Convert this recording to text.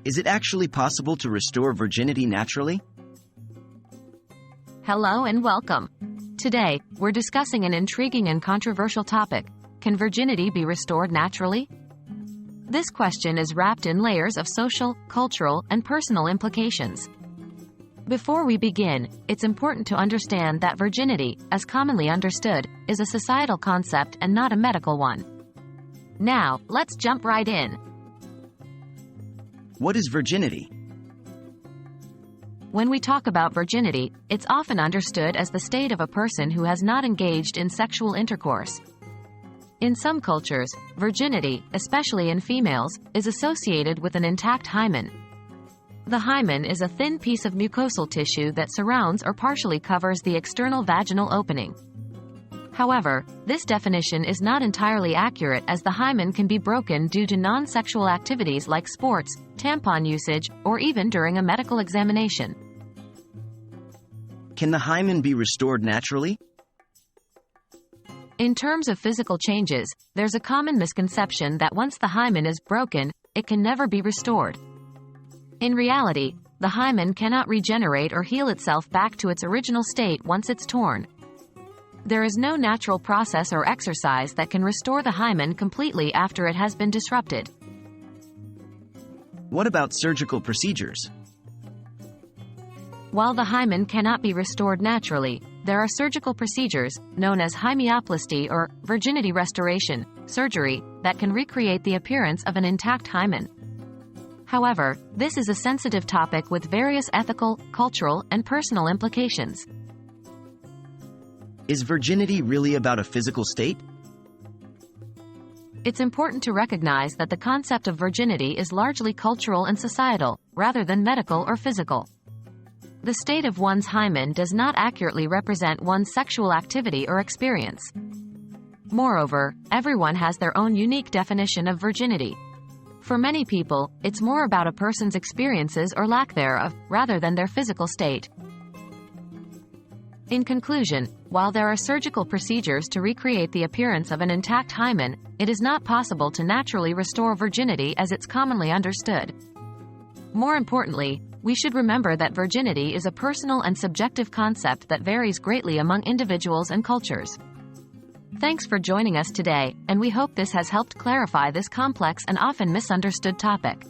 Is it actually possible to restore virginity naturally? Hello and welcome. Today, we're discussing an intriguing and controversial topic. Can virginity be restored naturally? This question is wrapped in layers of social, cultural, and personal implications. Before we begin, it's important to understand that virginity, as commonly understood, is a societal concept and not a medical one. Now, let's jump right in. What is virginity? When we talk about virginity, it's often understood as the state of a person who has not engaged in sexual intercourse. In some cultures, virginity, especially in females, is associated with an intact hymen. The hymen is a thin piece of mucosal tissue that surrounds or partially covers the external vaginal opening. However, this definition is not entirely accurate, as the hymen can be broken due to non-sexual activities like sports, tampon usage, or even during a medical examination. Can the hymen be restored naturally? In terms of physical changes, there's a common misconception that once the hymen is broken, it can never be restored. In reality, the hymen cannot regenerate or heal itself back to its original state once it's torn. There is no natural process or exercise that can restore the hymen completely after it has been disrupted. What about surgical procedures? While the hymen cannot be restored naturally, there are surgical procedures, known as hymeoplasty or virginity restoration surgery, that can recreate the appearance of an intact hymen. However, this is a sensitive topic with various ethical, cultural, and personal implications. Is virginity really about a physical state? It's important to recognize that the concept of virginity is largely cultural and societal, rather than medical or physical. The state of one's hymen does not accurately represent one's sexual activity or experience. Moreover, everyone has their own unique definition of virginity. For many people, it's more about a person's experiences or lack thereof, rather than their physical state. In conclusion, while there are surgical procedures to recreate the appearance of an intact hymen, it is not possible to naturally restore virginity as it's commonly understood. More importantly, we should remember that virginity is a personal and subjective concept that varies greatly among individuals and cultures. Thanks for joining us today, and we hope this has helped clarify this complex and often misunderstood topic.